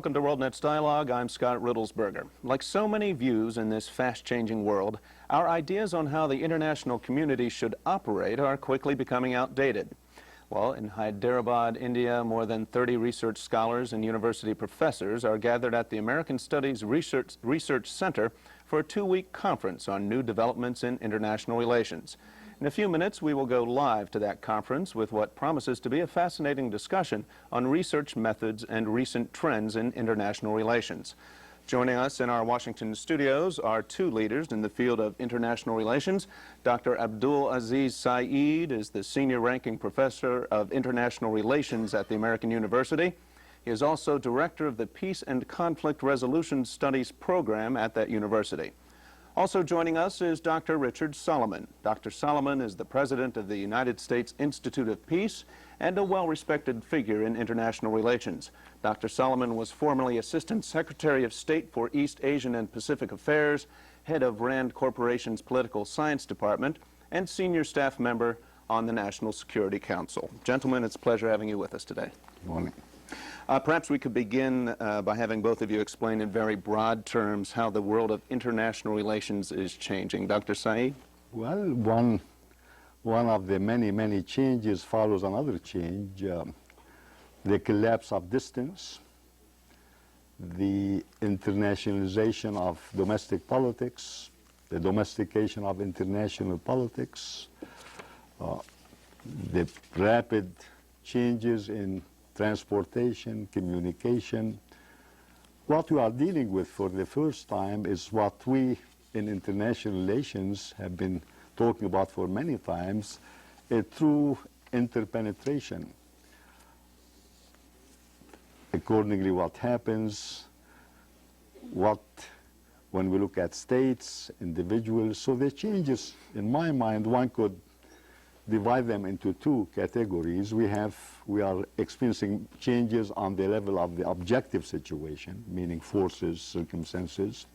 Welcome to Worldnet's Dialogue. I'm Scot Riddlesberger. Like so many views in this fast-changing world, our ideas on how the international community should operate are quickly becoming outdated. Well, in Hyderabad, India, more than 30 research scholars and university professors are gathered at the American Studies Research Center for a two-week conference on new developments in international relations. In a few minutes, we will go live to that conference with what promises to be a fascinating discussion on research methods and recent trends in international relations. Joining us in our Washington studios are two leaders in the field of international relations. Dr. Abdul Aziz Saeed is the senior ranking professor of international relations at the American University. He is also director of the Peace and Conflict Resolution Studies program at that university. Also joining us is Dr. Richard Solomon. Dr. Solomon is the president of the United States Institute of Peace and a well-respected figure in international relations. Dr. Solomon was formerly Assistant Secretary of State for East Asian and Pacific Affairs, head of Rand Corporation's Political Science Department, and senior staff member on the National Security Council. Gentlemen, it's a pleasure having you with us today. Good morning. Perhaps we could begin by having both of you explain in very broad terms how the world of international relations is changing. Dr. Saeed? Well, one of the many changes follows another change. The collapse of distance, the internationalization of domestic politics, the domestication of international politics, the rapid changes in transportation, communication. What we are dealing with for the first time is what we in international relations have been talking about for many times, a true interpenetration. Accordingly, what happens, when we look at states, individuals, so the changes, in my mind, one could divide them into two categories. We are experiencing changes on the level of the objective situation, meaning forces, circumstances,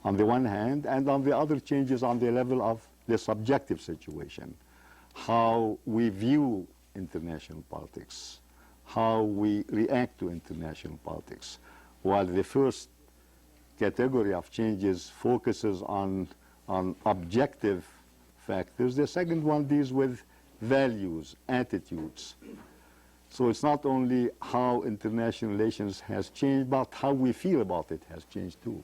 on the one hand, and on the other changes on the level of the subjective situation, how we view international politics, how we react to international politics. While the first category of changes focuses on objective factors, the second one deals with values, attitudes. So it's not only how international relations has changed, but how we feel about it has changed too.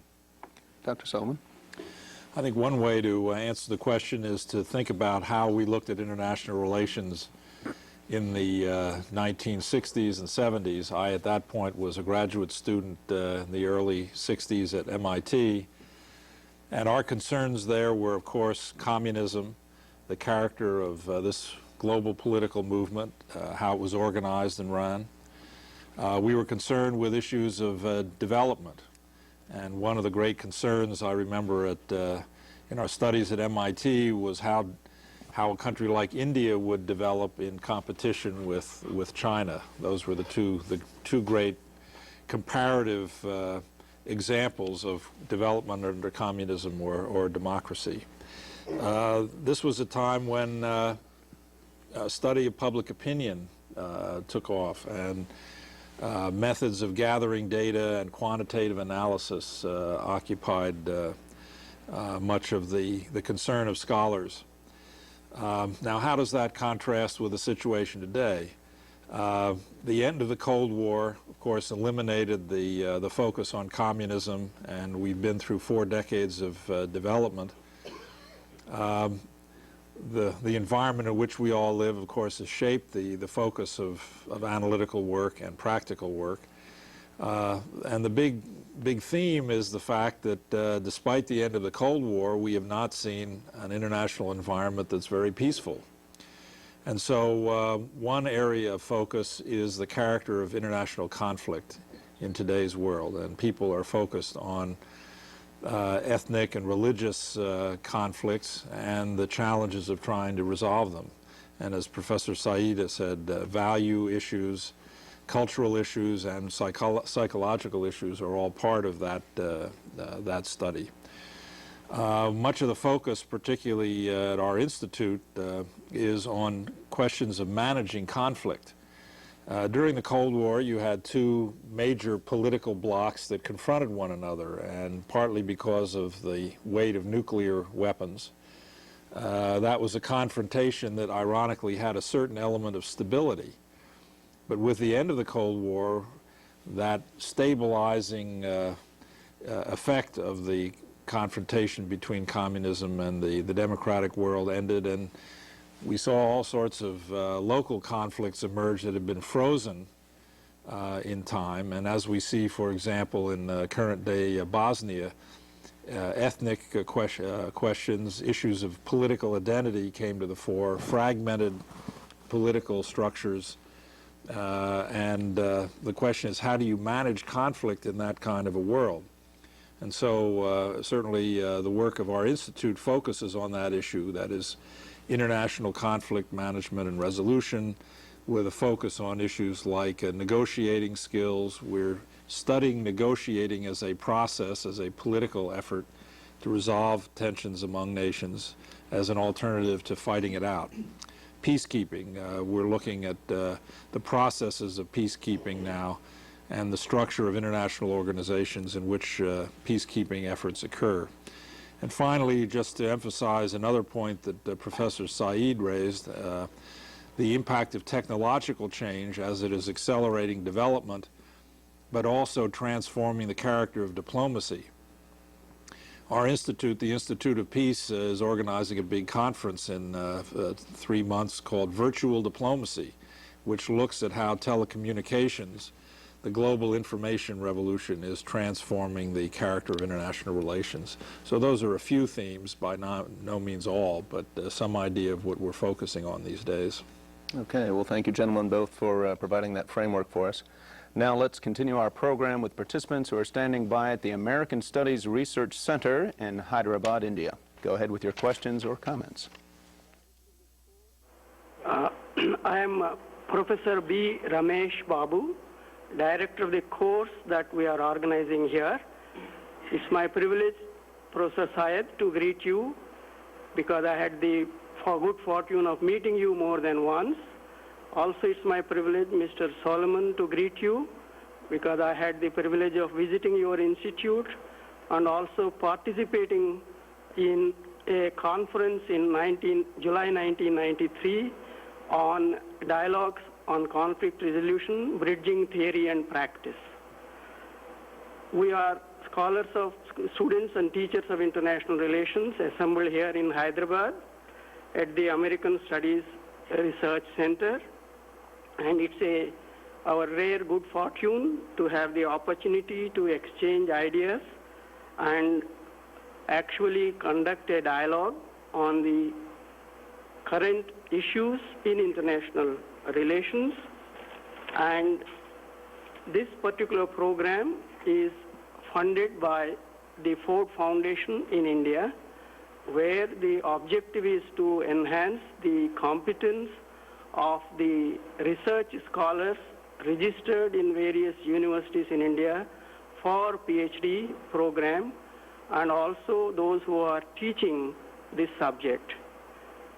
Dr. Solomon? I think one way to answer the question is to think about how we looked at international relations in the 1960s and 70s. I, at that point, was a graduate student in the early 60s at MIT. And our concerns there were, of course, communism, the character of this global political movement, how it was organized and run. We were concerned with issues of development. And one of the great concerns I remember in our studies at MIT was how a country like India would develop in competition with China. Those were the two great comparative examples of development under communism or democracy. This was a time when a study of public opinion took off, and methods of gathering data and quantitative analysis occupied much of the concern of scholars. Now, how does that contrast with the situation today? The end of the Cold War, of course, eliminated the focus on communism, and we've been through 4 decades of development. The environment in which we all live, of course, has shaped the focus of analytical work and practical work. And the big theme is the fact that despite the end of the Cold War, we have not seen an international environment that's very peaceful. And so one area of focus is the character of international conflict in today's world, and people are focused on ethnic and religious conflicts and the challenges of trying to resolve them. And as Professor Saeed has said, value issues, cultural issues, and psychological issues are all part of that study. Much of the focus, particularly at our institute, is on questions of managing conflict. During the Cold War, you had two major political blocs that confronted one another, and partly because of the weight of nuclear weapons. That was a confrontation that ironically had a certain element of stability. But with the end of the Cold War, that stabilizing effect of the confrontation between communism and the democratic world ended, and we saw all sorts of local conflicts emerge that had been frozen in time. And as we see, for example, in current-day Bosnia, ethnic questions, issues of political identity came to the fore, fragmented political structures, and the question is, how do you manage conflict in that kind of a world? And so certainly the work of our institute focuses on that issue, that is international conflict management and resolution, with a focus on issues like negotiating skills. We're studying negotiating as a process, as a political effort to resolve tensions among nations as an alternative to fighting it out. Peacekeeping, we're looking at the processes of peacekeeping now and the structure of international organizations in which peacekeeping efforts occur. And finally, just to emphasize another point that Professor Saeed raised, the impact of technological change as it is accelerating development, but also transforming the character of diplomacy. Our institute, the Institute of Peace, is organizing a big conference in 3 months called Virtual Diplomacy, which looks at how telecommunications, the global information revolution, is transforming the character of international relations. So those are a few themes, by no means all, but some idea of what we're focusing on these days. Okay, well, thank you, gentlemen, both for providing that framework for us. Now let's continue our program with participants who are standing by at the American Studies Research Center in Hyderabad, India. Go ahead with your questions or comments. I am Professor B. Ramesh Babu, Director of the course that we are organizing here. It's my privilege, Professor Syed, to greet you because I had the good fortune of meeting you more than once. Also, it's my privilege, Mr. Solomon, to greet you because I had the privilege of visiting your institute and also participating in a conference in July 1993 on dialogues on conflict resolution, bridging theory and practice. We are scholars of students and teachers of international relations assembled here in Hyderabad at the American Studies Research Center. And it's our rare good fortune to have the opportunity to exchange ideas and actually conduct a dialogue on the current issues in international relations. And this particular program is funded by the Ford Foundation in India, where the objective is to enhance the competence of the research scholars registered in various universities in India for PhD program, and also those who are teaching this subject.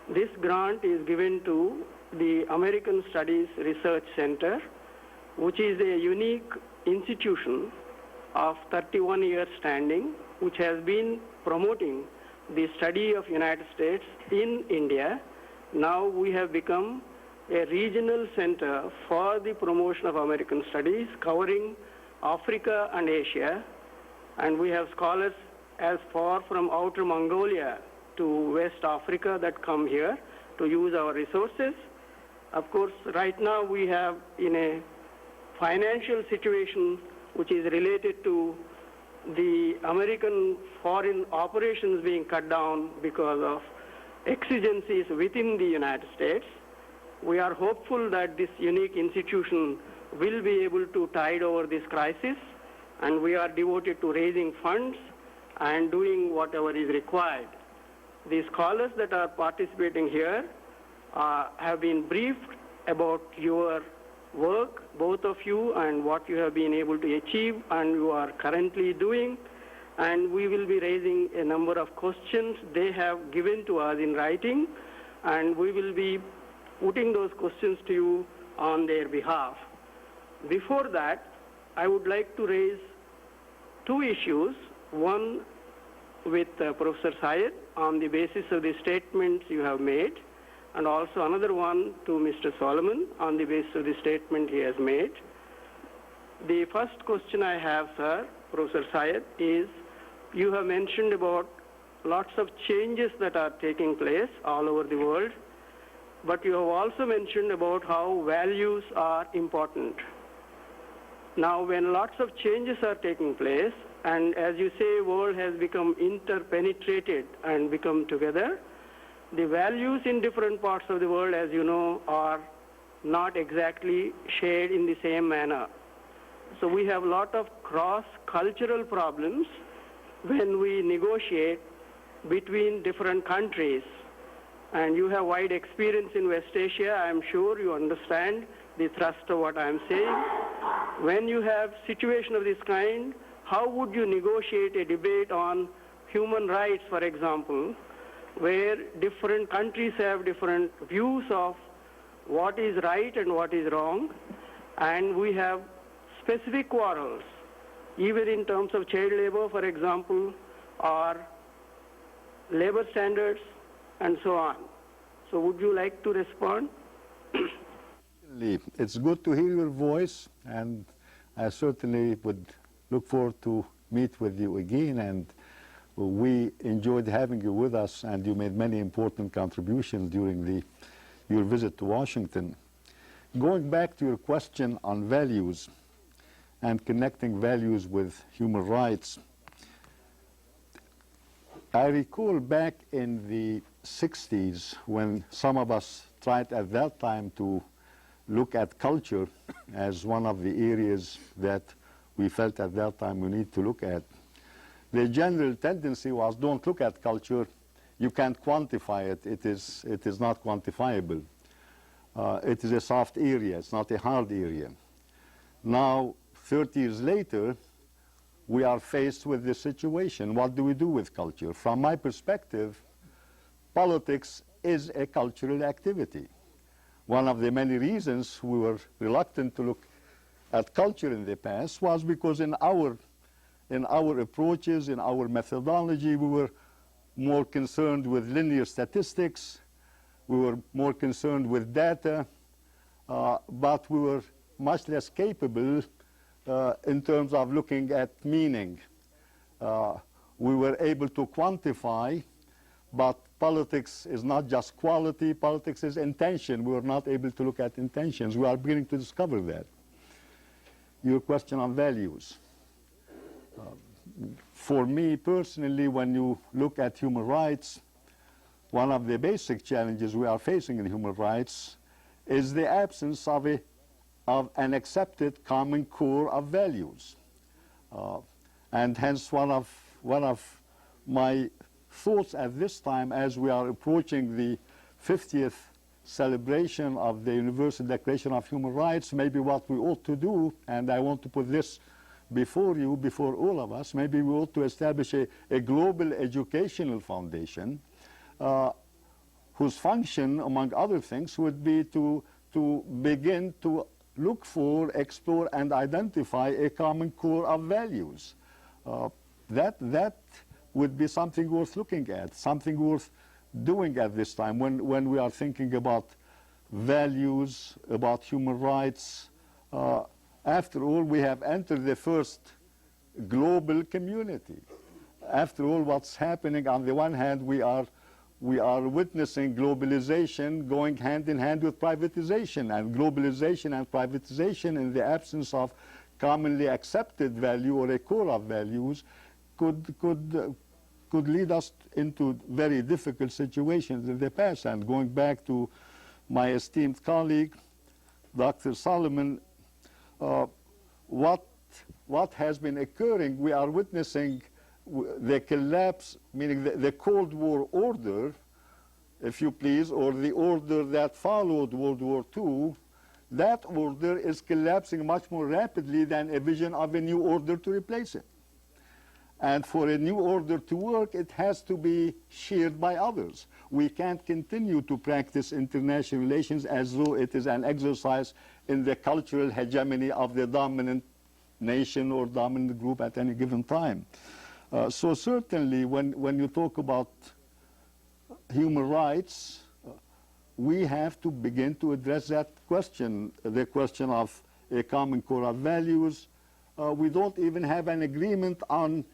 This grant is given to the American Studies Research Center, which is a unique institution of 31 years standing, which has been promoting the study of United States in India. Now we have become a regional center for the promotion of American studies covering Africa and Asia, and we have scholars as far from outer Mongolia to West Africa that come here to use our resources. Of course, right now we have in a financial situation which is related to the American foreign operations being cut down because of exigencies within the United States. We are hopeful that this unique institution will be able to tide over this crisis, and we are devoted to raising funds and doing whatever is required. The scholars that are participating here have been briefed about your work, both of you, and what you have been able to achieve and you are currently doing. And we will be raising a number of questions they have given to us in writing, and we will be putting those questions to you on their behalf. Before that, I would like to raise two issues, one with Professor Syed on the basis of the statements you have made, and also another one to Mr. Solomon on the basis of the statement he has made. The first question I have, sir, Professor Syed, is you have mentioned about lots of changes that are taking place all over the world, but you have also mentioned about how values are important. Now, when lots of changes are taking place, and as you say, world has become interpenetrated and become together, the values in different parts of the world, as you know, are not exactly shared in the same manner. So we have a lot of cross-cultural problems when we negotiate between different countries. And you have wide experience in West Asia. I am sure you understand the thrust of what I am saying. When you have situation of this kind, how would you negotiate a debate on human rights, for example, where different countries have different views of what is right and what is wrong, and we have specific quarrels, even in terms of child labor, for example, or labor standards, and so on. So would you like to respond? It's good to hear your voice, and I certainly would look forward to meet with you again, and we enjoyed having you with us, and you made many important contributions during your visit to Washington. Going back to your question on values and connecting values with human rights, I recall back in the 60s when some of us tried at that time to look at culture as one of the areas that we felt at that time we need to look at. The general tendency was, don't look at culture, you can't quantify it, it is not quantifiable. It is a soft area, it's not a hard area. Now, 30 years later, we are faced with this situation. What do we do with culture? From my perspective, politics is a cultural activity. One of the many reasons we were reluctant to look at culture in the past was because in our approaches, in our methodology, we were more concerned with linear statistics, we were more concerned with data, but we were much less capable in terms of looking at meaning. We were able to quantify, but politics is not just quality, politics is intention. We were not able to look at intentions. We are beginning to discover that. Your question on values. For me personally, when you look at human rights, one of the basic challenges we are facing in human rights is the absence of an accepted common core of values. And hence one of my thoughts at this time, as we are approaching the 50th celebration of the Universal Declaration of Human Rights, maybe what we ought to do, and I want to put this before you, before all of us, maybe we ought to establish a global educational foundation whose function, among other things, would be to begin to look for, explore, and identify a common core of values. That would be something worth looking at, something worth doing at this time when we are thinking about values, about human rights. After all, we have entered the first global community. After all, what's happening, on the one hand, we are witnessing globalization going hand in hand with privatization, and globalization and privatization, in the absence of commonly accepted value or a core of values, could lead us into very difficult situations in the past. And going back to my esteemed colleague, Dr. Solomon, what has been occurring, we are witnessing the collapse, meaning the Cold War order, if you please, or the order that followed World War II. That order is collapsing much more rapidly than a vision of a new order to replace it. And for a new order to work, it has to be shared by others. We can't continue to practice international relations as though it is an exercise in the cultural hegemony of the dominant nation or dominant group at any given time. So certainly when you talk about human rights, we have to begin to address that question, the question of a common core of values. We don't even have an agreement on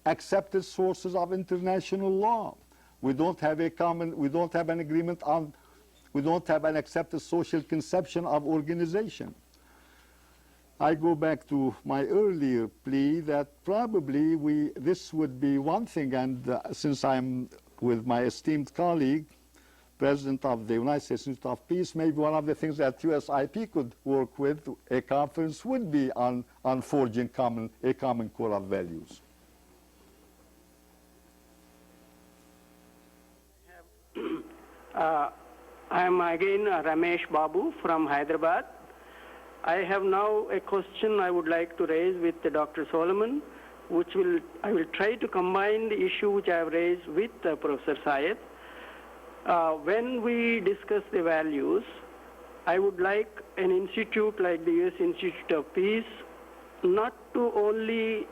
accepted sources of international law. We don't have an agreement on, we don't have an accepted social conception of organization. I go back to my earlier plea that probably this would be one thing, and since I'm with my esteemed colleague, President of the United States Institute of Peace, maybe one of the things that USIP could work with, a conference, would be on forging a common core of values. I am again Ramesh Babu from Hyderabad. I have now a question I would like to raise with Dr. Solomon, I will try to combine the issue which I have raised with Professor Syed. When we discuss the values, I would like an institute like the U.S. Institute of Peace not to only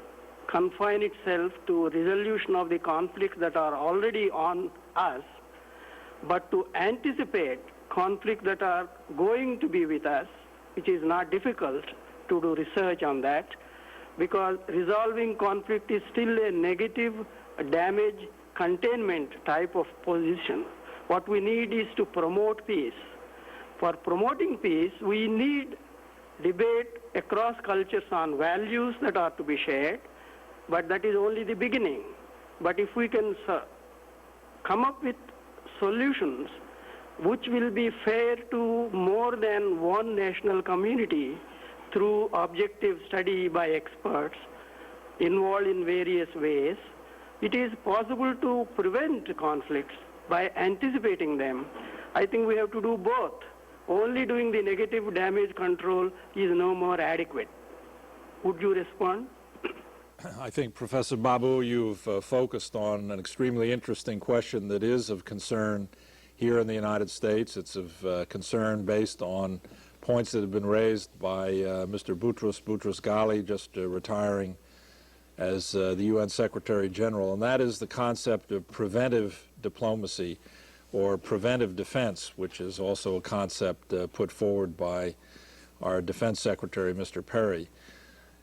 confine itself to resolution of the conflicts that are already on us, but to anticipate conflicts that are going to be with us, which is not difficult to do research on that, because resolving conflict is still a negative damage containment type of position. What we need is to promote peace. For promoting peace, we need debate across cultures on values that are to be shared, but that is only the beginning. But if we can come up with solutions which will be fair to more than one national community through objective study by experts involved in various ways, it is possible to prevent conflicts by anticipating them. I think we have to do both. Only doing the negative damage control is no more adequate. Would you respond? I think, Professor Babu, you've focused on an extremely interesting question that is of concern here in the United States. It's of concern based on points that have been raised by Mr. Boutros Ghali, just retiring as the UN Secretary General, and that is the concept of preventive diplomacy or preventive defense, which is also a concept put forward by our Defense Secretary, Mr. Perry.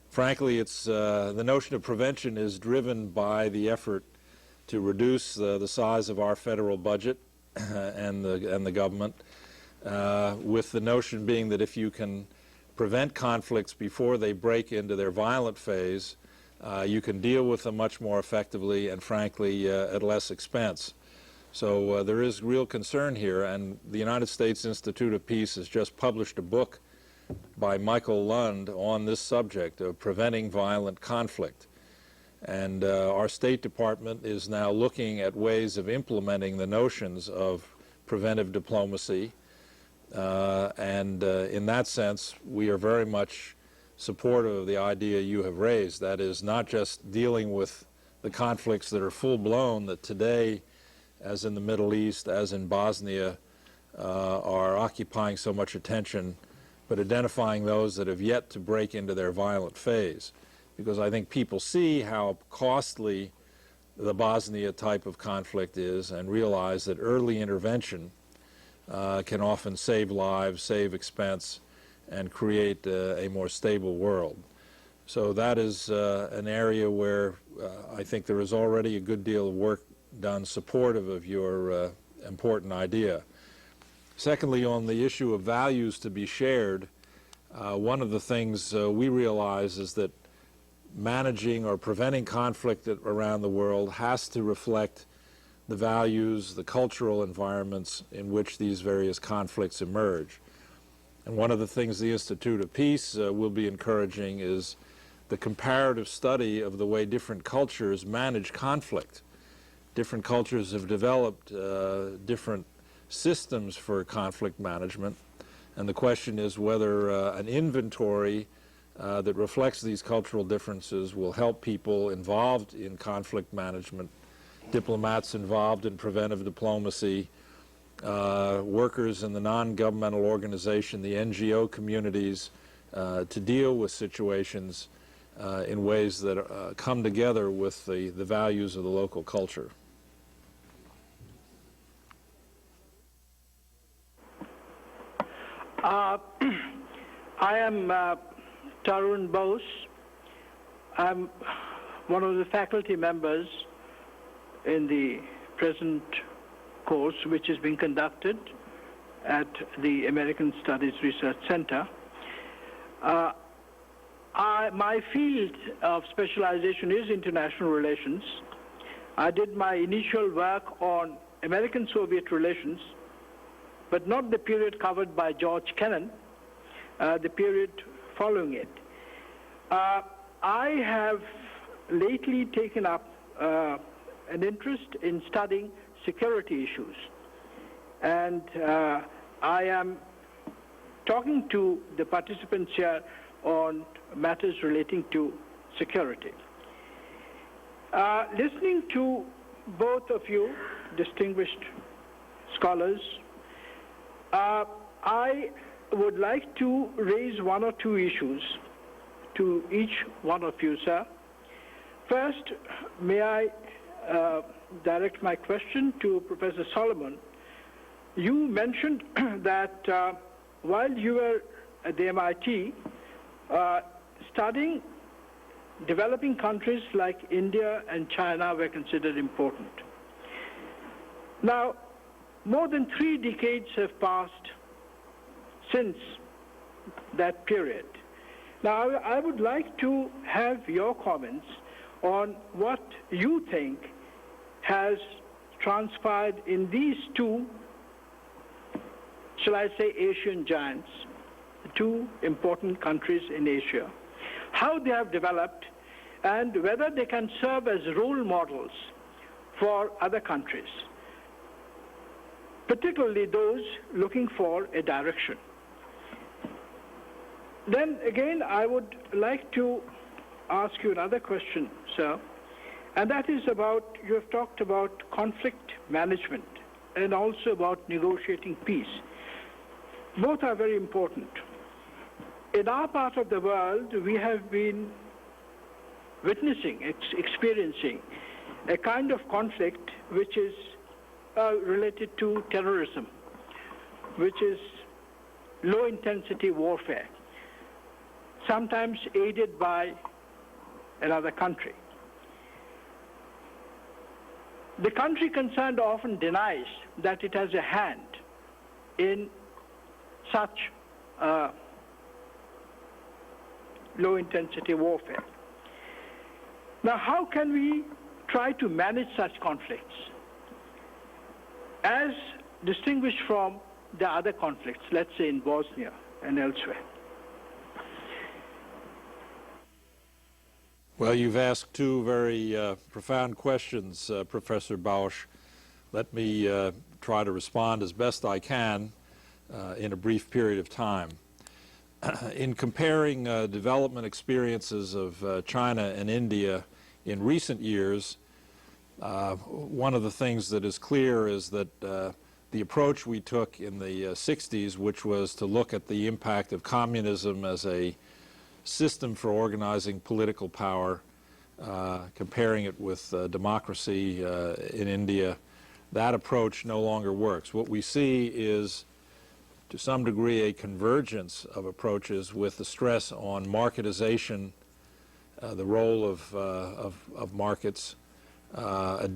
Frankly, it's the notion of prevention is driven by the effort to reduce the size of our federal budget and the government, with the notion being that if you can prevent conflicts before they break into their violent phase, you can deal with them much more effectively and, frankly, at less expense. So there is real concern here, and the United States Institute of Peace has just published a book by Michael Lund on this subject of preventing violent conflict. And our State Department is now looking at ways of implementing the notions of preventive diplomacy. In that sense, we are very much supportive of the idea you have raised. That is, not just dealing with the conflicts that are full-blown, that today, as in the Middle East, as in Bosnia, are occupying so much attention, but identifying those that have yet to break into their violent phase. Because I think people see how costly the Bosnia type of conflict is and realize that early intervention can often save lives, save expense, and create a more stable world. So that is an area where I think there is already a good deal of work done supportive of your important idea. Secondly, on the issue of values to be shared, one of the things we realize is that managing or preventing conflict around the world has to reflect the values, the cultural environments in which these various conflicts emerge. And one of the things the Institute of Peace will be encouraging is the comparative study of the way different cultures manage conflict. Different cultures have developed different systems for conflict management, and the question is whether an inventory that reflects these cultural differences will help people involved in conflict management, diplomats involved in preventive diplomacy, workers in the non-governmental organization, the NGO communities, to deal with situations in ways that come together with the values of the local culture. I am Tarun Bose. I'm one of the faculty members in the present course, which is being conducted at the American Studies Research Center. My field of specialization is international relations. I did my initial work on American-Soviet relations, but not the period covered by George Kennan, the period following it. I have lately taken up an interest in studying security issues, and I am talking to the participants here on matters relating to security. Listening to both of you, distinguished scholars, I would like to raise one or two issues to each one of you, sir. First, may I direct my question to Professor Solomon. You mentioned that while you were at the MIT, studying developing countries like India and China were considered important. Now, more than 3 decades have passed since that period. Now, I would like to have your comments on what you think has transpired in these two, shall I say, Asian giants, 2 important countries in Asia, how they have developed, and whether they can serve as role models for other countries, particularly those looking for a direction. Then again, I would like to ask you another question, sir, and that is about, you have talked about conflict management and also about negotiating peace. Both are very important. In our part of the world, we have been witnessing, experiencing a kind of conflict which is related to terrorism, which is low-intensity warfare, sometimes aided by another country. The country concerned often denies that it has a hand in such low-intensity warfare. Now, how can we try to manage such conflicts as distinguished from the other conflicts, let's say in Bosnia and elsewhere? Well, you've asked 2 very profound questions, Professor Bausch. Let me try to respond as best I can in a brief period of time. In comparing development experiences of China and India in recent years, one of the things that is clear is that the approach we took in the 60s, which was to look at the impact of communism as a system for organizing political power, comparing it with democracy in India, that approach no longer works. What we see is, to some degree, a convergence of approaches with the stress on marketization, the role of markets, a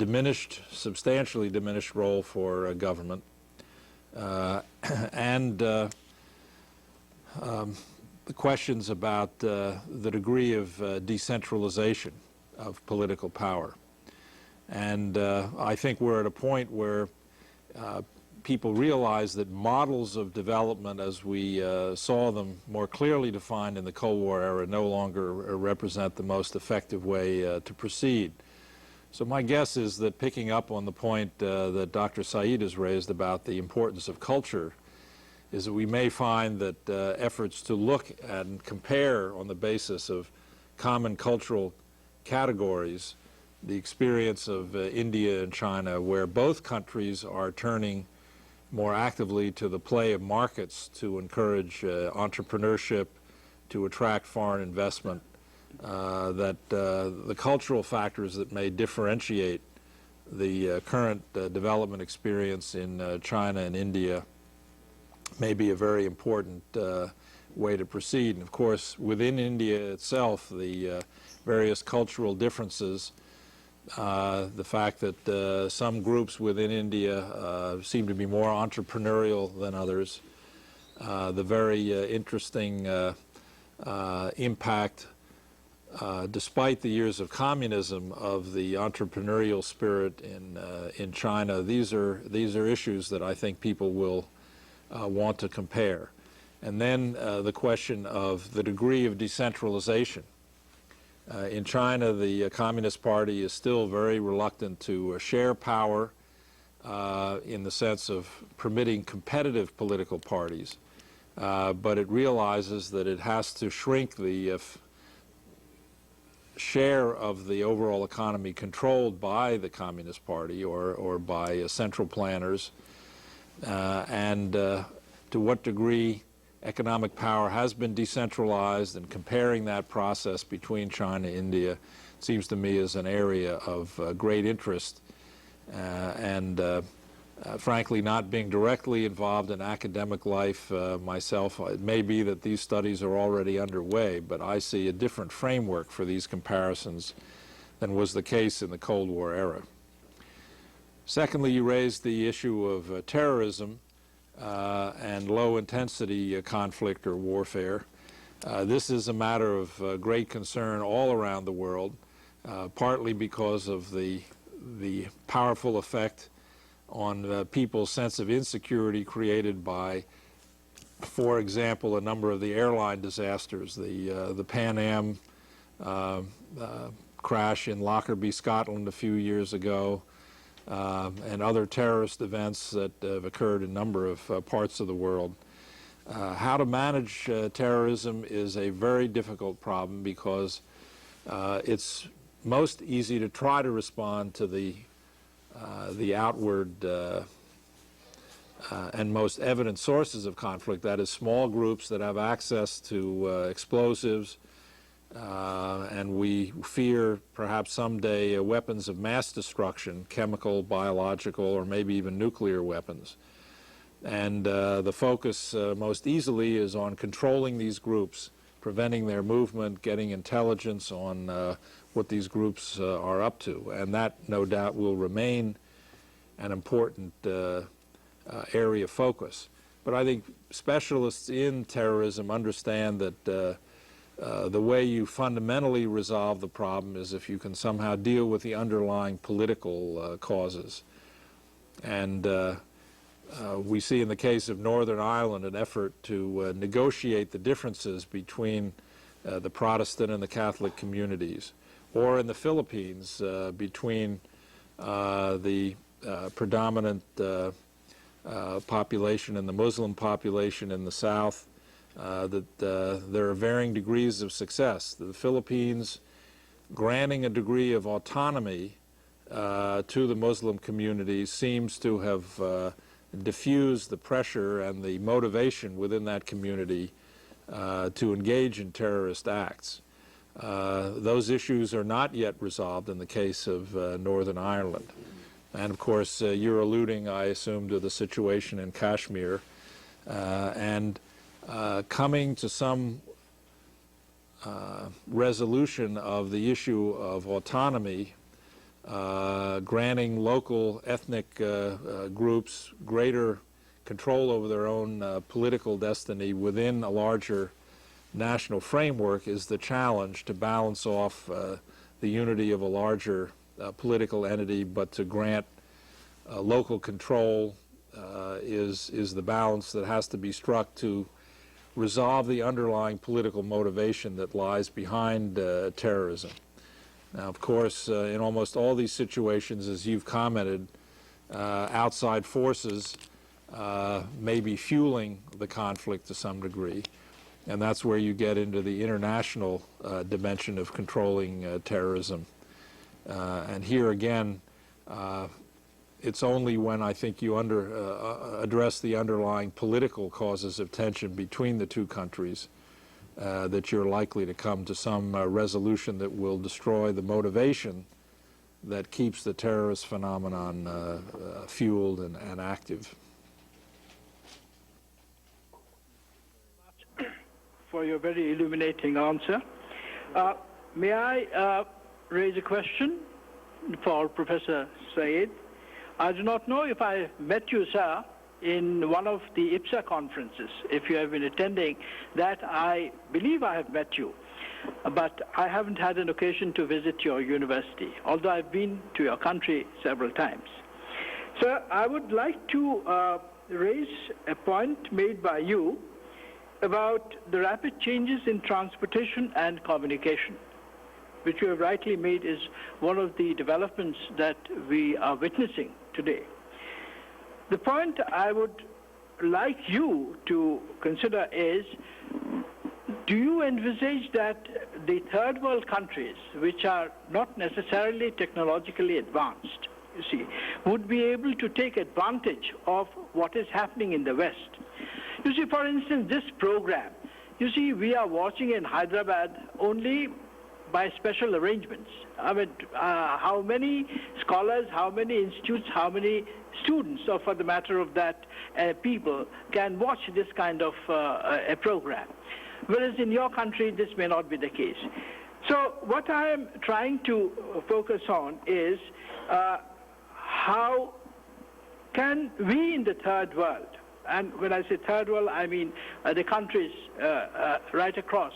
substantially diminished role for government, and the questions about the degree of decentralization of political power. And I think we're at a point where people realize that models of development as we saw them more clearly defined in the Cold War era no longer represent the most effective way to proceed. So my guess is that, picking up on the point that Dr. Said has raised about the importance of culture, is that we may find that efforts to look and compare on the basis of common cultural categories the experience of India and China, where both countries are turning more actively to the play of markets to encourage entrepreneurship, to attract foreign investment, that the cultural factors that may differentiate the current development experience in China and India may be a very important way to proceed. And of course, within India itself, the various cultural differences, the fact that some groups within India seem to be more entrepreneurial than others, the very interesting impact, despite the years of communism, of the entrepreneurial spirit in China. These are issues that I think people will want to compare. And then the question of the degree of decentralization. In China, the Communist Party is still very reluctant to share power in the sense of permitting competitive political parties, but it realizes that it has to shrink the share of the overall economy controlled by the Communist Party or by central planners, and to what degree economic power has been decentralized, and comparing that process between China and India seems to me is an area of great interest, and frankly, not being directly involved in academic life myself, it may be that these studies are already underway, but I see a different framework for these comparisons than was the case in the Cold War era. Secondly, you raised the issue of terrorism and low-intensity conflict or warfare. This is a matter of great concern all around the world, partly because of the powerful effect on people's sense of insecurity created by, for example, a number of the airline disasters, the Pan Am crash in Lockerbie, Scotland a few years ago, and other terrorist events that have occurred in a number of parts of the world. How to manage terrorism is a very difficult problem because it's most easy to try to respond to the outward and most evident sources of conflict, that is small groups that have access to explosives, and we fear perhaps someday weapons of mass destruction, chemical, biological, or maybe even nuclear weapons. And the focus most easily is on controlling these groups, preventing their movement, getting intelligence on what these groups are up to. And that, no doubt, will remain an important area of focus. But I think specialists in terrorism understand that the way you fundamentally resolve the problem is if you can somehow deal with the underlying political causes. And we see in the case of Northern Ireland an effort to negotiate the differences between the Protestant and the Catholic communities, or in the Philippines between the predominant population and the Muslim population in the South, that there are varying degrees of success. The Philippines granting a degree of autonomy to the Muslim community seems to have diffused the pressure and the motivation within that community to engage in terrorist acts. Those issues are not yet resolved in the case of Northern Ireland. And of course, you're alluding, I assume, to the situation in Kashmir. And coming to some resolution of the issue of autonomy, granting local ethnic groups greater control over their own political destiny within a larger national framework is the challenge, to balance off the unity of a larger political entity, but to grant local control is the balance that has to be struck to resolve the underlying political motivation that lies behind terrorism. Now, of course, in almost all these situations, as you've commented, outside forces maybe fueling the conflict to some degree. And that's where you get into the international dimension of controlling terrorism. And here again, it's only when I think you address the underlying political causes of tension between the two countries that you're likely to come to some resolution that will destroy the motivation that keeps the terrorist phenomenon fueled and active. For your very illuminating answer. May I raise a question for Professor Syed? I do not know if I met you, sir, in one of the IPSA conferences. If you have been attending that, I believe I have met you. But I haven't had an occasion to visit your university, although I've been to your country several times. Sir, I would like to raise a point made by you about the rapid changes in transportation and communication, which you have rightly made is one of the developments that we are witnessing today. The point I would like you to consider is, do you envisage that the third world countries, which are not necessarily technologically advanced, you see, would be able to take advantage of what is happening in the West? You see, for instance, this program, you see, we are watching in Hyderabad only by special arrangements. I mean, how many scholars, how many institutes, how many students, or for the matter of that, people can watch this kind of a program. Whereas in your country, this may not be the case. So what I am trying to focus on is how can we in the third world, and when I say third world, I mean the countries right across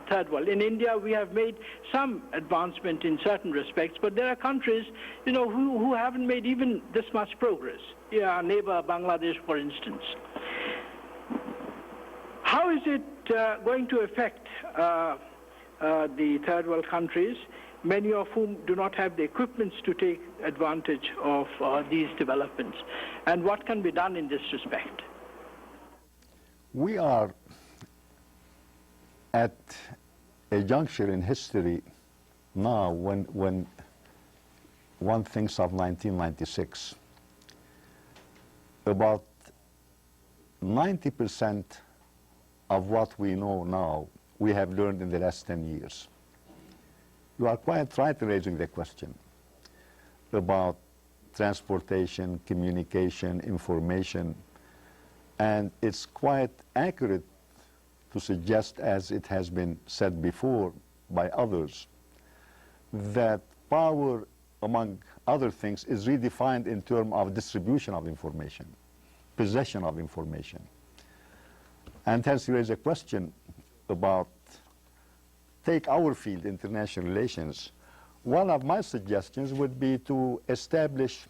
third world. In India, we have made some advancement in certain respects, but there are countries, you know, who haven't made even this much progress. Yeah, our neighbor Bangladesh, for instance. How is it going to affect the third world countries, many of whom do not have the equipments to take advantage of these developments? And what can be done in this respect? We are at a juncture in history now when one thinks of 1996. About 90% of what we know now, we have learned in the last 10 years. You are quite right in raising the question about transportation, communication, information, and it's quite accurate to suggest, as it has been said before by others, that power, among other things, is redefined in terms of distribution of information, possession of information. And hence you raise a question about, take our field, international relations. One of my suggestions would be to establish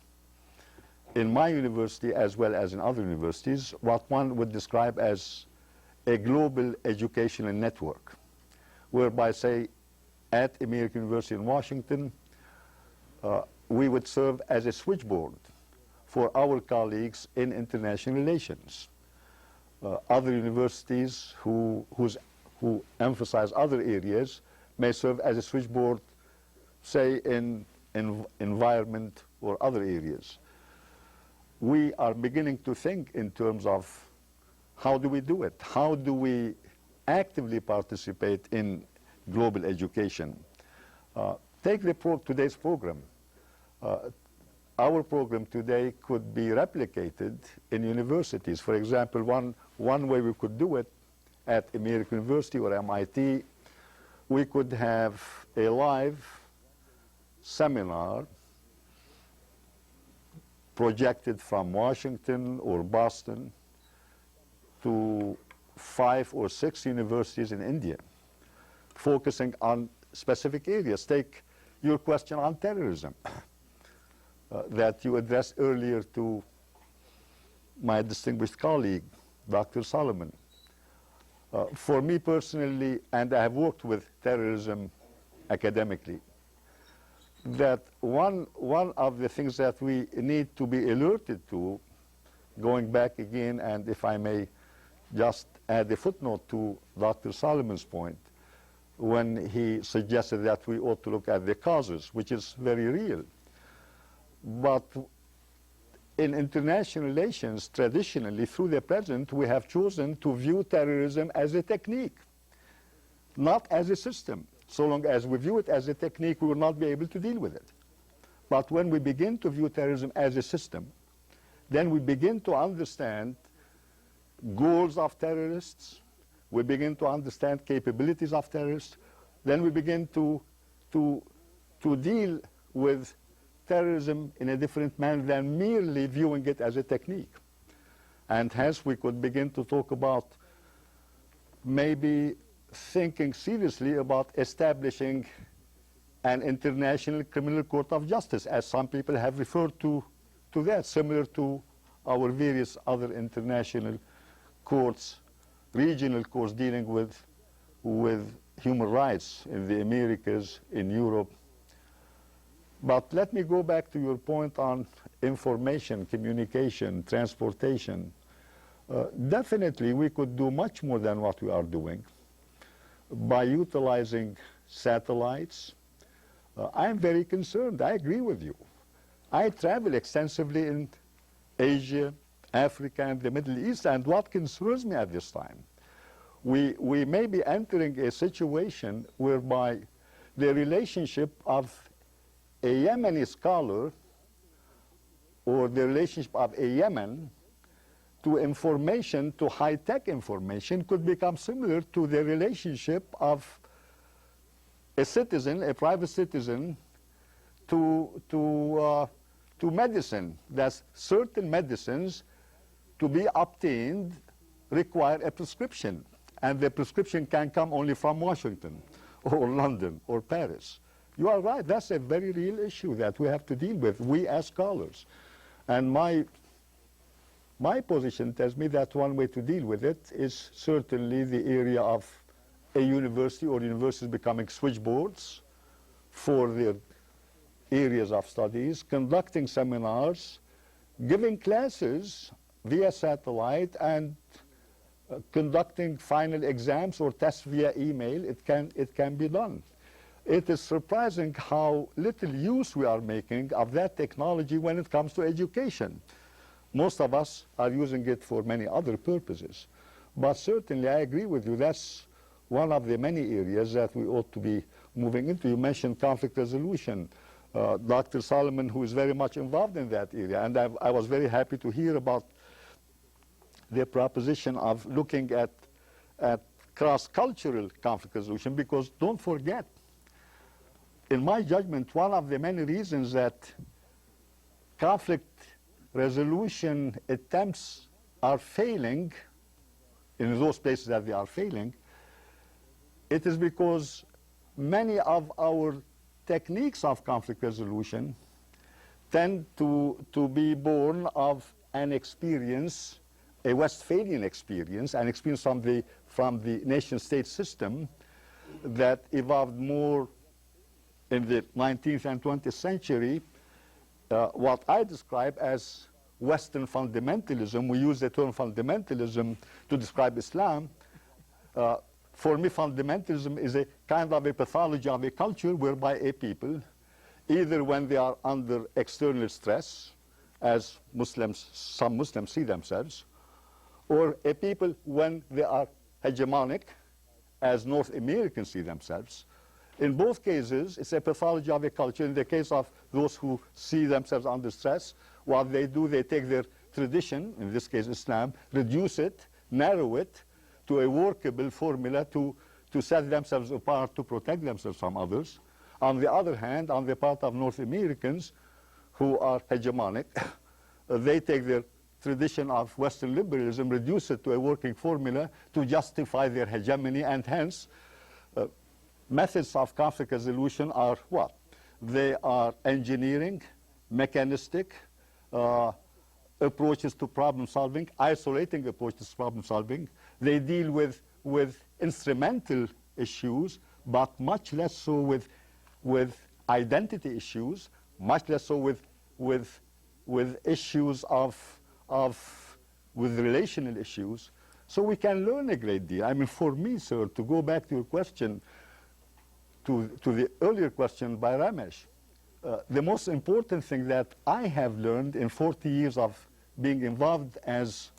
in my university as well as in other universities what one would describe as a global educational network, whereby, say, at American University in Washington, we would serve as a switchboard for our colleagues in international relations. Other universities who emphasize other areas may serve as a switchboard, say, in environment or other areas. We are beginning to think in terms of how do we do it? How do we actively participate in global education? Take today's program. Our program today could be replicated in universities. For example, one way we could do it at American University or MIT, we could have a live seminar projected from Washington or Boston to 5 or 6 universities in India, focusing on specific areas. Take your question on terrorism that you addressed earlier to my distinguished colleague, Dr. Solomon. For me personally, and I have worked with terrorism academically, that one of the things that we need to be alerted to going back again, and if I may just add a footnote to Dr. Solomon's point, when he suggested that we ought to look at the causes, which is very real. But in international relations, traditionally, through the present, we have chosen to view terrorism as a technique, not as a system. So long as we view it as a technique, we will not be able to deal with it. But when we begin to view terrorism as a system, then we begin to understand goals of terrorists, we begin to understand capabilities of terrorists, then we begin to deal with terrorism in a different manner than merely viewing it as a technique. And hence we could begin to talk about maybe thinking seriously about establishing an international criminal court of justice, as some people have referred to that, similar to our various other international courts, regional courts dealing with human rights in the Americas, in Europe. But let me go back to your point on information, communication, transportation. Definitely we could do much more than what we are doing by utilizing satellites. I'm very concerned. I agree with you. I travel extensively in Asia, Africa, and the Middle East, and what concerns me at this time, we may be entering a situation whereby the relationship of a Yemeni scholar or the relationship of a Yemen to information, to high-tech information, could become similar to the relationship of a citizen, a private citizen, to medicine. That certain medicines to be obtained require a prescription, and the prescription can come only from Washington or London or Paris. You are right, that's a very real issue that we have to deal with, we as scholars. And my position tells me that one way to deal with it is certainly the area of a university or universities becoming switchboards for their areas of studies, conducting seminars, giving classes via satellite, and conducting final exams or tests via email. It can be done. It is surprising how little use we are making of that technology when it comes to education. Most of us are using it for many other purposes. But certainly I agree with you, that's one of the many areas that we ought to be moving into. You mentioned conflict resolution. Dr. Solomon, who is very much involved in that area, and I was very happy to hear about the proposition of looking at cross-cultural conflict resolution, because don't forget, in my judgment, one of the many reasons that conflict resolution attempts are failing, in those places that they are failing, it is because many of our techniques of conflict resolution tend to be born of an experience, a Westphalian experience, an experience from the nation-state system that evolved more in the 19th and 20th century, what I describe as Western fundamentalism. We use the term fundamentalism to describe Islam. For me, fundamentalism is a kind of a pathology of a culture whereby a people, either when they are under external stress, as Muslims, some Muslims see themselves, or a people when they are hegemonic, as North Americans see themselves. In both cases, it's a pathology of a culture. In the case of those who see themselves under stress, what they do, they take their tradition, in this case Islam, reduce it, narrow it to a workable formula to set themselves apart, to protect themselves from others. On the other hand, on the part of North Americans who are hegemonic, they take their tradition of Western liberalism, reduce it to a working formula to justify their hegemony, and hence methods of conflict resolution are what? They are engineering, mechanistic approaches to problem solving, isolating approaches to problem solving. They deal with instrumental issues, but much less so with identity issues, much less so with issues of with relational issues. So we can learn a great deal. I mean, for me, sir, to go back to your question, to the earlier question by Ramesh, the most important thing that I have learned in 40 years of being involved as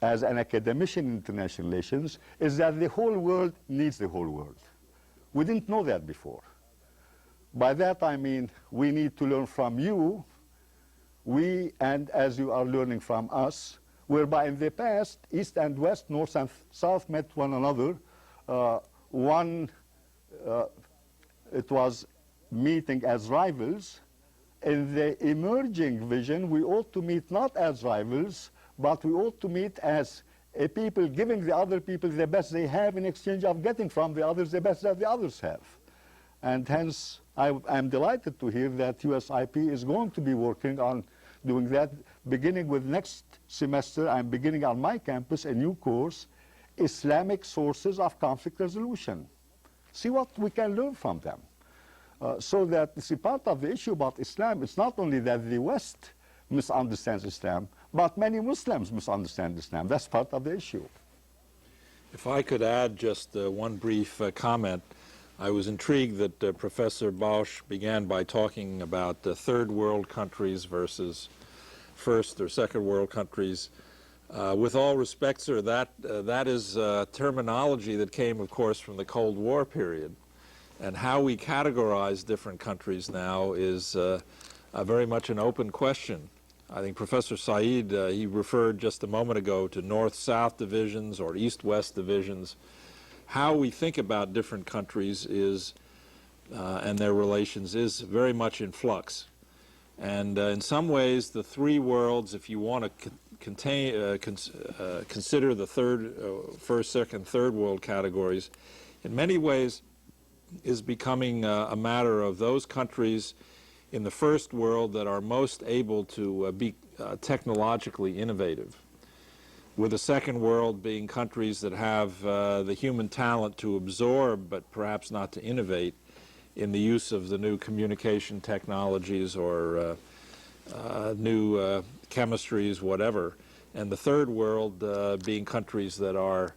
an academician in international relations is that the whole world needs the whole world. We didn't know that before. By that I mean we need to learn from you, and as you are learning from us, whereby in the past, East and West, North and South met one another. It was meeting as rivals. In the emerging vision, we ought to meet not as rivals, but we ought to meet as a people giving the other people the best they have in exchange of getting from the others the best that the others have. And hence, I'm delighted to hear that USIP is going to be working on doing that. Beginning with next semester, I'm beginning on my campus a new course, Islamic Sources of Conflict Resolution. See what we can learn from them. So that, see, part of the issue about Islam, it's not only that the West misunderstands Islam, but many Muslims misunderstand Islam. That's part of the issue. If I could add just one brief comment. I was intrigued that Professor Bausch began by talking about third world countries versus first or second world countries. With all respect, sir, that is terminology that came, of course, from the Cold War period. And how we categorize different countries now is very much an open question. I think Professor Said, he referred just a moment ago to North-South divisions or East-West divisions. How we think about different countries is, and their relations is very much in flux. And in some ways, the three worlds, if you want to consider the first, second, third world categories, in many ways is becoming a matter of those countries in the first world that are most able to be technologically innovative, with the second world being countries that have the human talent to absorb but perhaps not to innovate in the use of the new communication technologies or new chemistries, whatever. And the third world being countries that are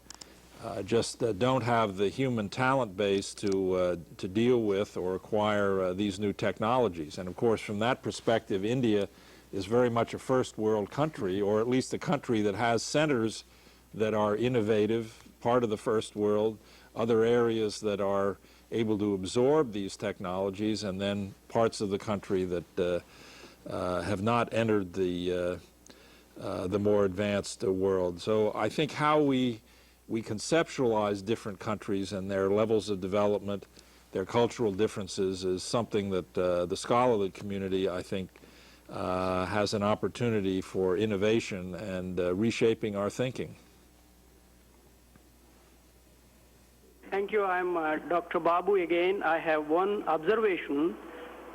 just don't have the human talent base to deal with or acquire these new technologies. And of course, from that perspective, India is very much a first world country, or at least a country that has centers that are innovative, part of the first world, other areas that are able to absorb these technologies, and then parts of the country that have not entered the more advanced world. So I think how we conceptualize different countries and their levels of development, their cultural differences, is something that the scholarly community, I think, has an opportunity for innovation and reshaping our thinking. Thank you. I'm Dr. Babu again. I have one observation,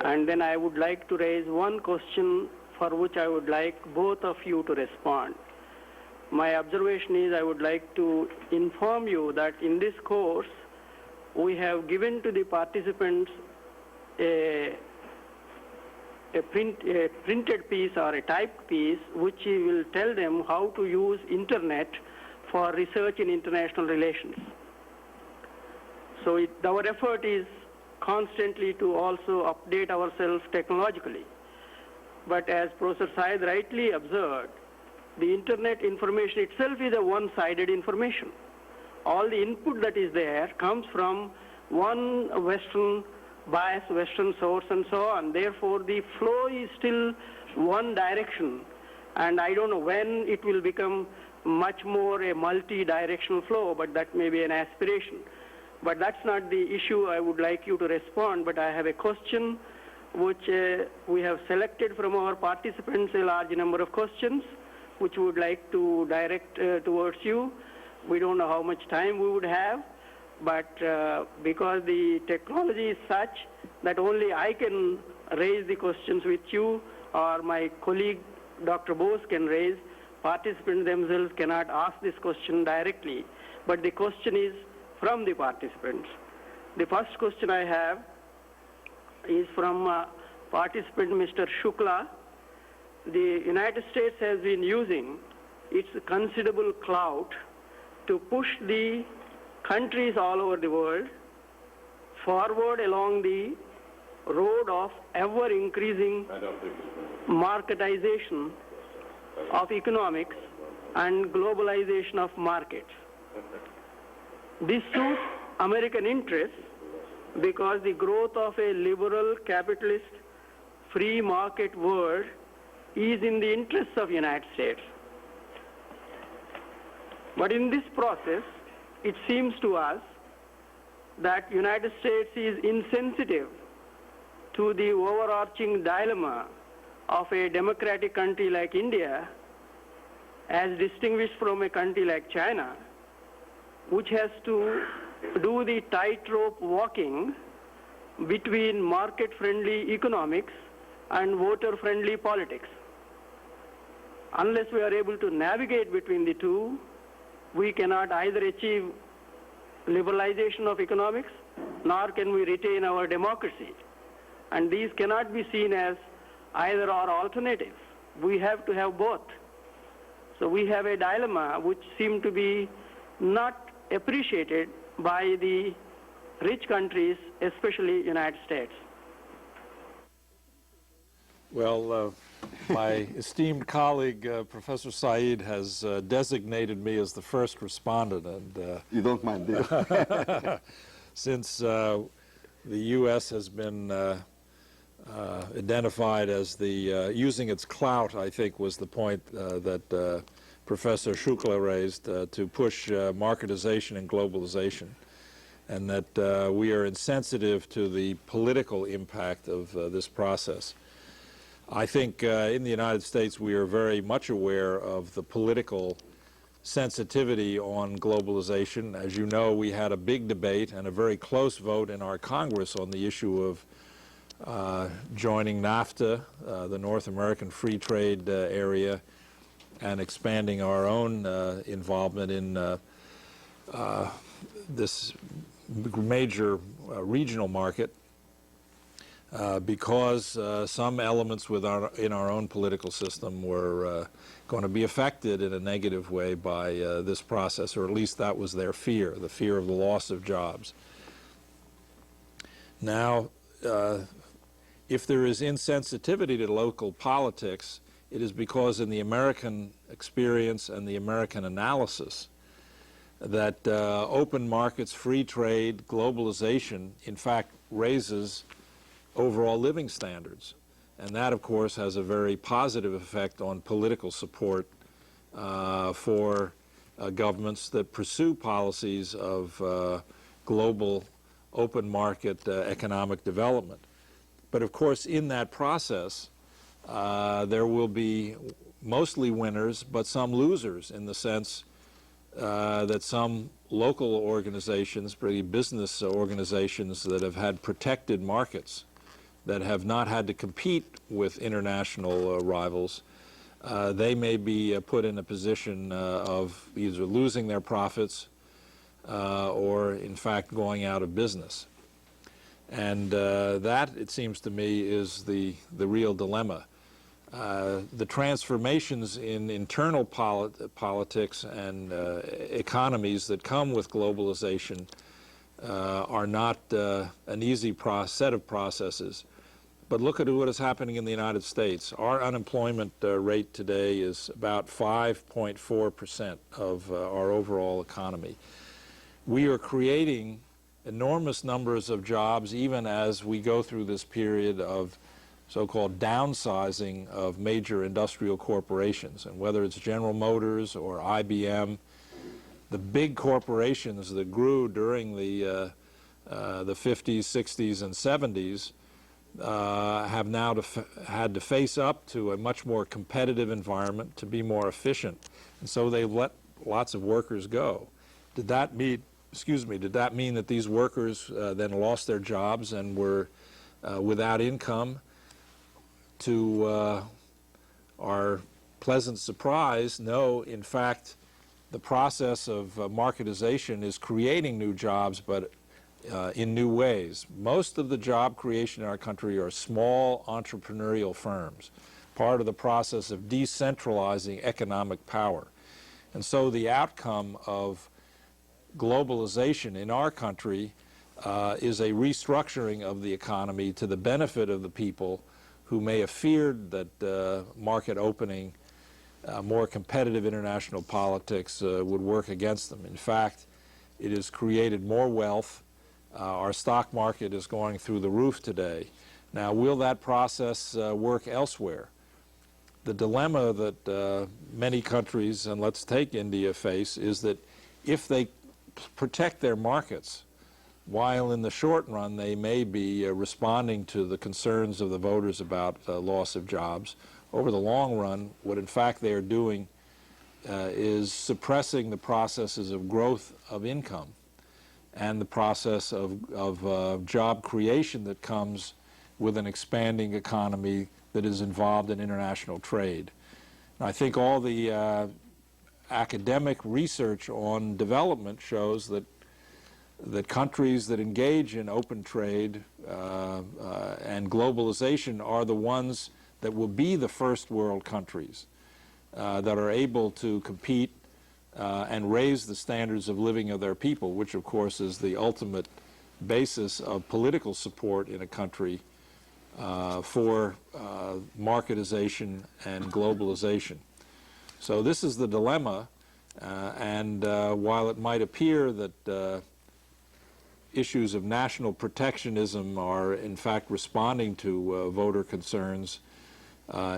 and then I would like to raise one question for which I would like both of you to respond. My observation is I would like to inform you that in this course, we have given to the participants a printed piece or a typed piece which will tell them how to use internet for research in international relations. So our effort is constantly to also update ourselves technologically. But as Professor Said rightly observed, the internet information itself is a one-sided information. All the input that is there comes from one Western bias, Western source, and so on. Therefore, the flow is still one direction. And I don't know when it will become much more a multi-directional flow, but that may be an aspiration. But that's not the issue I would like you to respond. But I have a question which we have selected from our participants, a large number of questions, which we would like to direct towards you. We don't know how much time we would have, but because the technology is such that only I can raise the questions with you, or my colleague Dr. Bose can raise, participants themselves cannot ask this question directly, but the question is from the participants. The first question I have is from participant Mr. Shukla. The United States has been using its considerable clout to push the countries all over the world forward along the road of ever-increasing marketization of economics and globalization of markets. This suits American interests because the growth of a liberal, capitalist, free market world is in the interests of the United States. But in this process, it seems to us that United States is insensitive to the overarching dilemma of a democratic country like India, as distinguished from a country like China, which has to do the tightrope walking between market-friendly economics and voter-friendly politics. Unless we are able to navigate between the two, we cannot either achieve liberalization of economics, nor can we retain our democracy. And these cannot be seen as either or alternatives. We have to have both. So we have a dilemma which seems to be not appreciated by the rich countries, especially United States. Well, my esteemed colleague, Professor Saeed, has designated me as the first respondent. And You don't mind this? since the U.S. has been identified as the, using its clout, I think was the point that Professor Shukla raised, to push marketization and globalization, and that we are insensitive to the political impact of this process. I think in the United States we are very much aware of the political sensitivity on globalization. As you know, we had a big debate and a very close vote in our Congress on the issue of joining NAFTA, the North American Free Trade Area, and expanding our own involvement in this major regional market. Because some elements in our own political system were going to be affected in a negative way by this process, or at least that was their fear, the fear of the loss of jobs. Now, if there is insensitivity to local politics, it is because in the American experience and the American analysis that open markets, free trade, globalization, in fact, raises overall living standards. And that, of course, has a very positive effect on political support for governments that pursue policies of global open market economic development. But of course, in that process, there will be mostly winners, but some losers, in the sense that some local organizations, pretty business organizations that have had protected markets, that have not had to compete with international rivals, they may be put in a position of either losing their profits or, in fact, going out of business. And that, it seems to me, is the real dilemma. The transformations in internal politics and economies that come with globalization are not an easy set of processes. But look at what is happening in the United States. Our unemployment rate today is about 5.4% of our overall economy. We are creating enormous numbers of jobs even as we go through this period of so-called downsizing of major industrial corporations. And whether it's General Motors or IBM, the big corporations that grew during the 50s, 60s, and 70s have now had to face up to a much more competitive environment to be more efficient. And so they've let lots of workers go. Did that mean, did that mean that these workers then lost their jobs and were without income? To our pleasant surprise, no. In fact, the process of marketization is creating new jobs, but in new ways. Most of the job creation in our country are small entrepreneurial firms, part of the process of decentralizing economic power. And so the outcome of globalization in our country is a restructuring of the economy to the benefit of the people who may have feared that market opening, more competitive international politics would work against them. In fact, it has created more wealth. Our stock market is going through the roof today. Now, will that process work elsewhere? The dilemma that many countries, and let's take India, face is that if they protect their markets, while in the short run they may be responding to the concerns of the voters about loss of jobs, over the long run, what in fact they are doing is suppressing the processes of growth of income and the process of job creation that comes with an expanding economy that is involved in international trade. And I think all the academic research on development shows that countries that engage in open trade and globalization are the ones that will be the first world countries that are able to compete and raise the standards of living of their people, which of course is the ultimate basis of political support in a country for marketization and globalization. So this is the dilemma, and while it might appear that issues of national protectionism are in fact responding to voter concerns,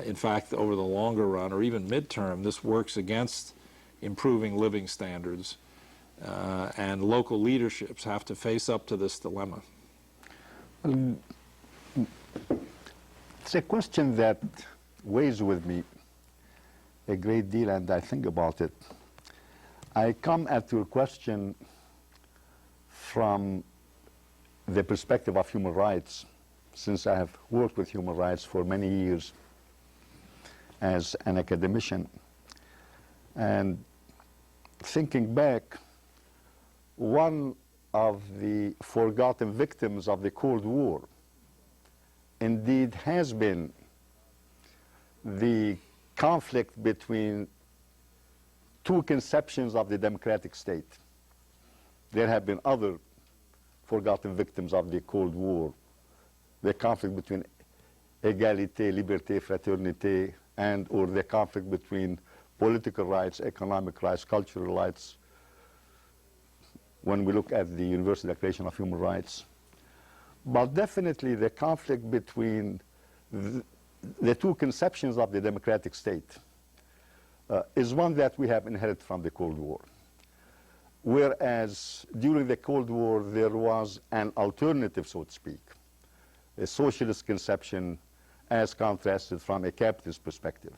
in fact over the longer run or even midterm, this works against improving living standards, and local leaderships have to face up to this dilemma. It's a question that weighs with me a great deal, and I think about it. I come at your question from the perspective of human rights, since I have worked with human rights for many years as an academician. And thinking back, one of the forgotten victims of the Cold War indeed has been the conflict between two conceptions of the democratic state. There have been other forgotten victims of the Cold War, the conflict between égalité, liberté, fraternité, and or the conflict between political rights, economic rights, cultural rights, when we look at the Universal Declaration of Human Rights. But definitely the conflict between the two conceptions of the democratic state is one that we have inherited from the Cold War. Whereas during the Cold War there was an alternative, so to speak, a socialist conception as contrasted from a capitalist perspective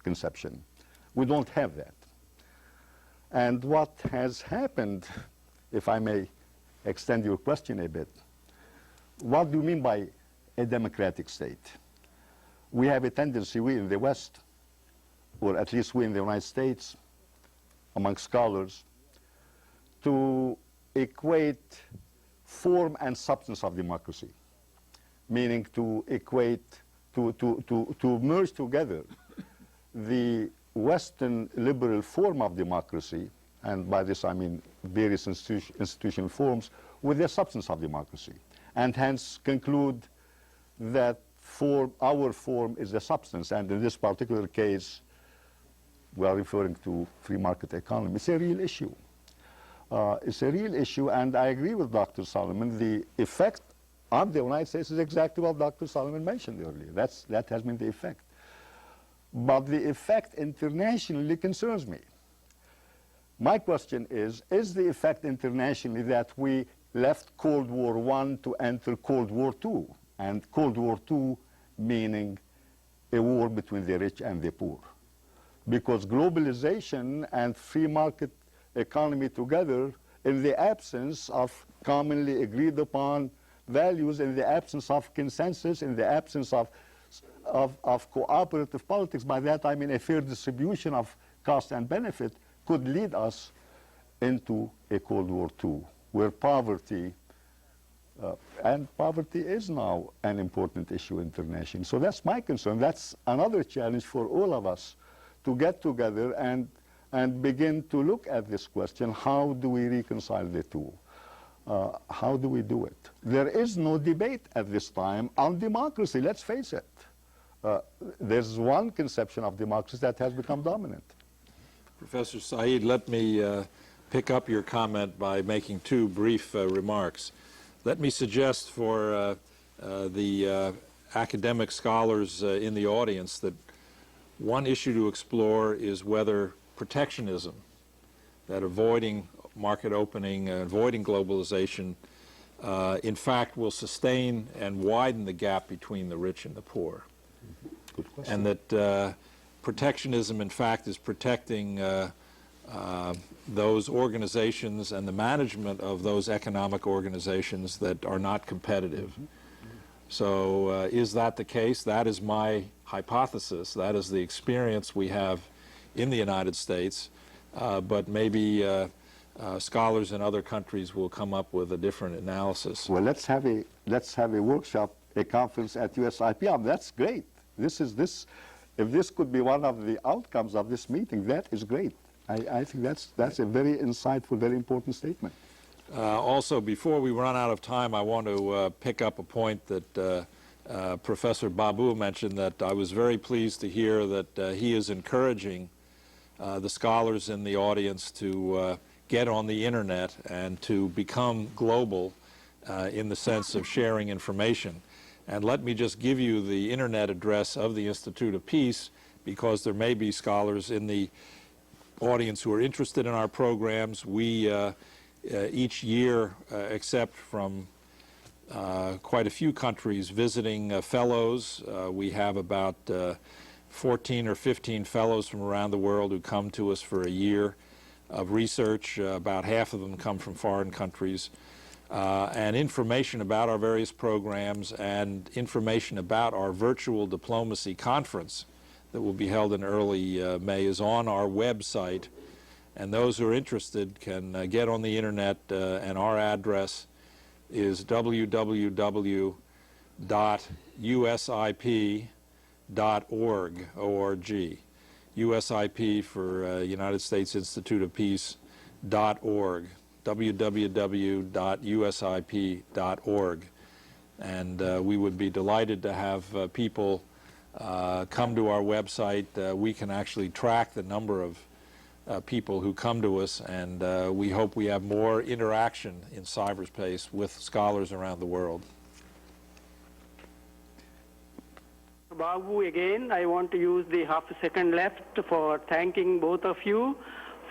conception. We don't have that. And what has happened, if I may extend your question a bit, what do you mean by a democratic state? We have a tendency, we in the West, or at least we in the United States, among scholars, to equate form and substance of democracy, meaning to equate, to merge together the Western liberal form of democracy, and by this I mean various institutional forms, with the substance of democracy, and hence conclude that our form is the substance, and in this particular case, we are referring to free market economy. It's a real issue. It's a real issue, and I agree with Dr. Solomon. The effect on the United States is exactly what Dr. Solomon mentioned earlier. That has been the effect. But the effect internationally concerns me. My question is the effect internationally that we left Cold War I to enter Cold War II, and Cold War II meaning a war between the rich and the poor? Because globalization and free market economy together, in the absence of commonly agreed upon values, in the absence of consensus, in the absence of cooperative politics, by that I mean a fair distribution of cost and benefit, could lead us into a Cold War II, where poverty, and poverty is now an important issue internationally. So that's my concern. That's another challenge for all of us, to get together and and begin to look at this question: how do we reconcile the two? How do we do it? There is no debate at this time on democracy, let's face it. There's one conception of democracy that has become dominant. Professor Saeed, let me pick up your comment by making two brief remarks. Let me suggest for the academic scholars in the audience that one issue to explore is whether protectionism, that avoiding market opening, avoiding globalization, in fact will sustain and widen the gap between the rich and the poor. Good question. And that protectionism, in fact, is protecting those organizations and the management of those economic organizations that are not competitive. So is that the case? That is my hypothesis. That is the experience we have in the United States, but maybe scholars in other countries will come up with a different analysis. Well, let's have a workshop, a conference at USIP. That's great. If this could be one of the outcomes of this meeting, that is great. I think that's a very insightful, very important statement. Also, before we run out of time, I want to pick up a point that Professor Babu mentioned, that I was very pleased to hear that he is encouraging the scholars in the audience to get on the internet and to become global in the sense of sharing information. And let me just give you the internet address of the Institute of Peace, because there may be scholars in the audience who are interested in our programs. We each year accept from quite a few countries visiting fellows. We have about 14 or 15 fellows from around the world who come to us for a year of research. About half of them come from foreign countries. And information about our various programs and information about our virtual diplomacy conference that will be held in early May is on our website. And those who are interested can get on the internet, and our address is www.usip.org, O-R-G. USIP for United States Institute of Peace.org, www.usip.org. And we would be delighted to have people come to our website. We can actually track the number of people who come to us, and we hope we have more interaction in cyberspace with scholars around the world. Babu, again, I want to use the half a second left for thanking both of you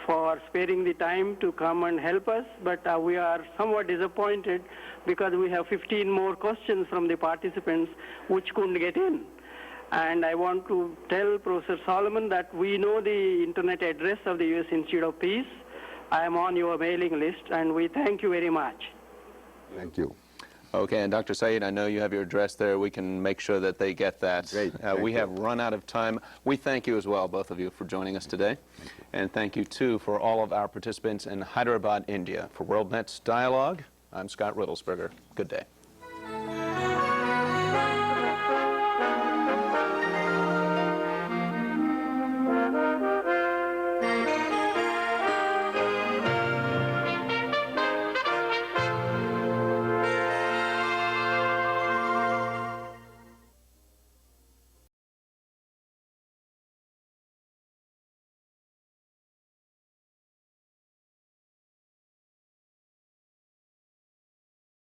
for sparing the time to come and help us, but we are somewhat disappointed because we have 15 more questions from the participants which couldn't get in. And I want to tell Professor Solomon that we know the internet address of the U.S. Institute of Peace. I am on your mailing list, and we thank you very much. Thank you. Okay, and Dr. Saeed, I know you have your address there. We can make sure that they get that. Great. We have run out of time. We thank you as well, both of you, for joining us today. And thank you, too, for all of our participants in Hyderabad, India. For Worldnet's Dialogue, I'm Scott Riddlesberger. Good day.